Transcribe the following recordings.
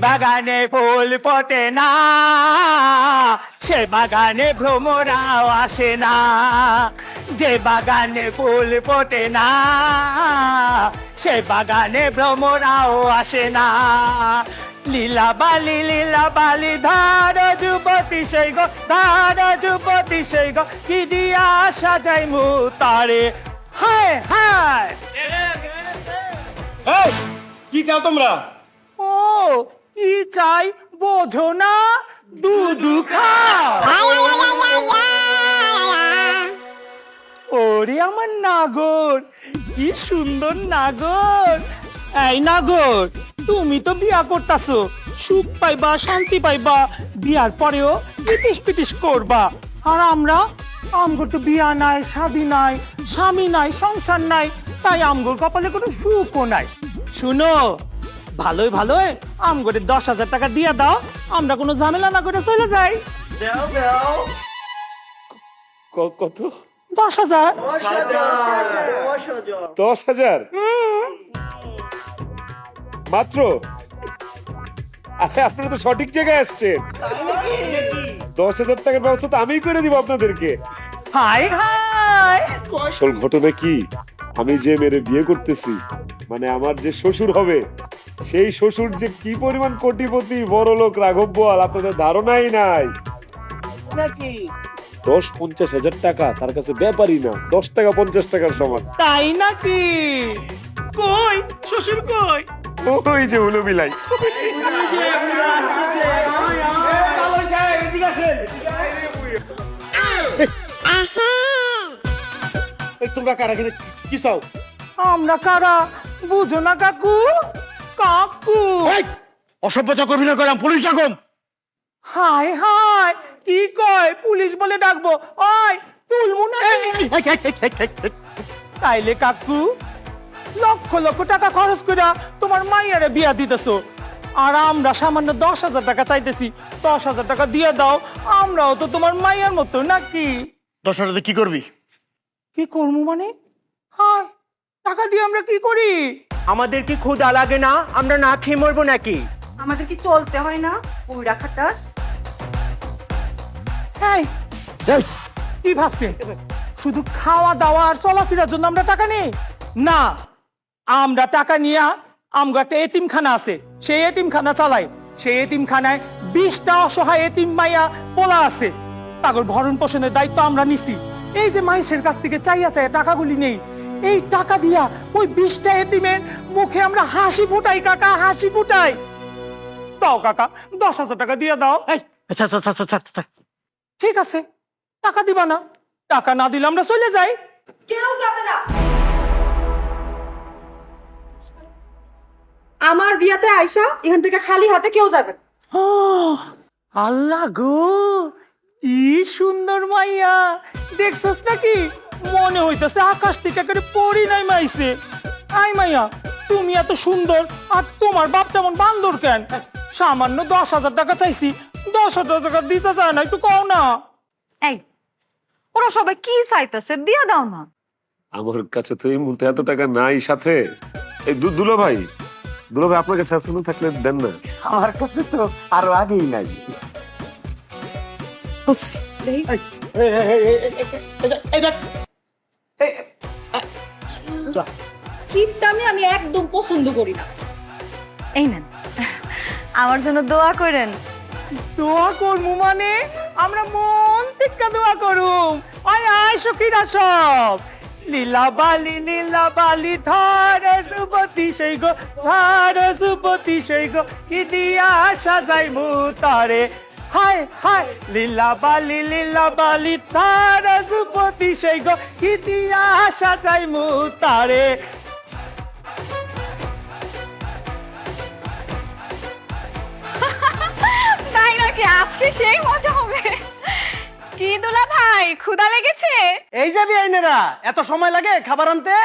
বাগানে ফুল ফোটে না, সে বাগানে ভ্রমরাও আসে না। যে বাগানে ফুল ফোটে না, সে বাগানে ভ্রমরাও আসে না। লীলা বালি ধার যুবতী সেই গো, ধার যুবতী সেই গো, কি দিয়া সাজাই মু তারে। হায় হায়। এই, কি চাও তোমরা? ও কি চাই বোঝো না, দুধু খাও। ওরে আমার নাগর, কি সুন্দর নাগর। এই নাগর, তুমি তো বিয়া করতাছো, সুখ পাইবা শান্তি পাইবা, বিয়ার পরেও পিটিস পিটিস করবা। আর আমরা, আমগর তো বিয়া নাই, শাদী নাই, স্বামী নাই, সংসার নাই, তাই আমগর কপালে কোনো সুখও নাই। শুনো, ভালোই ভালোই আমগরে 10,000 টাকা দিয়া দাও, আমরা কোনো ঝামেলা না করে চলে যাই। কত? 10,000। 10,000 মাত্র? আরে আপনারা তো সঠিক জায়গায় আসছেন। 10,000 টাকার ব্যবস্থা তো আমিই করে দিব আপনাদেরকে। High high. আসল ঘটনা কি, আমি যে মেরে বিয়ে করতেছি, মানে আমার যে শ্বশুর হবে, সেই শ্বশুর যে কি পরিমাণ কোটিপতি বড় লোক রাঘব বোয়াল, আপনাদের ধারণাই নাই। 10-50 হাজার টাকা তার কাছে ব্যাপারই না, 10 টাকা 50 টাকার সমান। তাই নাকি? কই শ্বশুর কই? ওই যে হলো বিলাই। তোমরা কারা কি চাও? আমরা কারা বুঝো না কাকু? কাকু অসভ্যতা করবি না, করলাম পুলিশ ডাকম। হাই হাই, কি কয় পুলিশ বলে ডাকবো? ওই তুলমু না। তাইলে কাকু লক্ষ লক্ষ টাকা খরচ করে তোমার মাইয়ারে বিয়া দিতেছো, আর আমরা সামান্য 10,000 টাকা চাইতেছি। 10,000 টাকা দিয়ে দাও, আমরাও তো তোমার মাইয়ার মতো নাকি? 10,000 কি করবি? কি করবো মানে? হাই, টাকা দিয়ে আমরা কি করি? আমাদের কি ক্ষুধা লাগে না? আমরা না খেয়ে মরবো নাকি? আমাদের কি চলতে হয় না? পুরা খাটাস। হ্যাঁ, কি ভাবছেন শুধু খাওয়া দাওয়া আর চলাফেরার জন্য আমরা টাকা নেই? না, আমরা টাকা নিয়ে আমগো একটা এতিমখানা আছে, সেই এতিমখানা চালাই। সেই এতিমখানায় 20টা অসহায় এতিম মাইয়া পোলা আছে, তাগর ভরণ পোষণের দায়িত্ব আমরা নিছি। এই যে মাইশের কাছ থেকে চাইয়া চাইয়া টাকাগুলি নেই, এই টাকা দিয়া ওই 20টা এতিমের মুখে আমরা হাসি ফুটাই কাকা, হাসি ফুটাই। দাও কাকা, 10,000 টাকা দিয়ে দাও। আচ্ছা, ঠিক আছে, টাকা দিবা না? টাকা না দিলে আমরা চলে যাই। কেউ যাবে না। আমার বিয়াতে আয়সা এখান থেকে খালি হাতে কেউ যাবে না। আল্লাহ গো, কি সুন্দর মাইয়া দেখছস নাকি? মনে হইতেছে আকাশ থেকে করে পড়ি নাই মাইছে। আই মাইয়া, তুমি এত সুন্দর আর তোমার বাপ তেমন বান্দর কেন? সামান্য 10,000 টাকা চাইছি, 10,000 টাকা দিতে চায় না, একটু কও না। এই, ওরা সবাই কি চাইতেছে, দিয়া দাও না। আমার কাছে তো এই মুহূর্তে এত টাকা নাই সাথে। এই দুলা ভাই, আপনার কাছে আছে না? থাকলে দেন না। আমার কাছে তো আরো আগেই নাই। কিপটামি আমি একদম পছন্দ করি না। এই নেন, আমার জন্য দোয়া করেন। দোয়া করবো মানে? আমরা মন থেকে দোয়া করুম। আয় আয় সখীরা সব। লীলা বালি ধার যুবতী সেই গো, ধার যুবতী সেই গো, কি দিয়া সাজাই মু তারে। হায় হায়, লীলা বালি ধার যুবতী সেই গো, কি দিয়া সাজাই মু তারে। তাই নাকি? আজকে সেই মজা হবে। কি দুলা ভাই, ক্ষুধা লেগেছে? এই যে বেআইনেরা, এত সময় লাগে খাবার আনতে?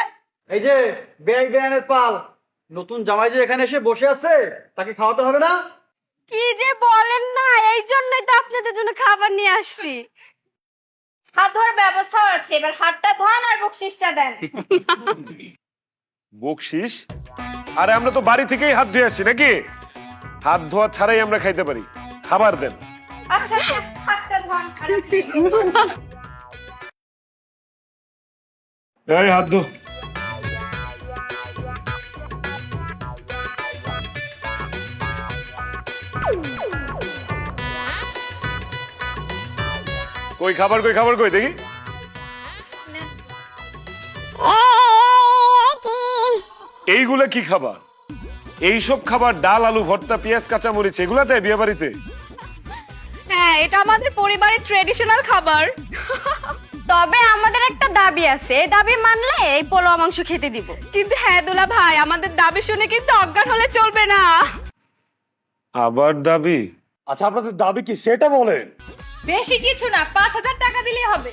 এই যে বেআইনের পাল, নতুন জামাই যে এখানে এসে বসে আছে, তাকে খাওয়াতে হবে না? কি যে বলেন না, এই জন্যই তো আপনাদের জন্য খাবার নিয়ে আসছি। হাত ধোয়ার ব্যবস্থাও আছে, এবার হাতটা ধোয়ান আর বকশিসটা দেন। বকশিস? আরে আমরা তো বাড়ি থেকেই হাত ধুয়ে আসছি নাকি? হাত ধোয়া ছাড়াই আমরা খাইতে পারি, খাবার দেন। আচ্ছা আচ্ছা, হাতটা ধোন আর আপনি- এই হাত ধো। কই খাবার কই, খাবার কই দেখি। এইগুলা কি খাবার? এইসব খাবার ডাল, আলু ভর্তা, পেঁয়াজ, কাঁচামরিচ এগুলা দেয় বিয়ে বাড়িতে? হ্যাঁ, এটা আমাদের পরিবারের ট্রেডিশনাল খাবার। তবে আমাদের একটা দাবি আছে, এই দাবি মানলে এই পোলাও মাংস খেতে দিব। কিন্তু হ্যাঁ দুলা ভাই, আমাদের দাবি শুনে কিন্তু অজ্ঞান হলে চলবে না। আবার দাবি? আচ্ছা আপনাদের দাবি কি সেটা বলেন। বেশি কিছু না, 5,000 টাকা দিলেই হবে।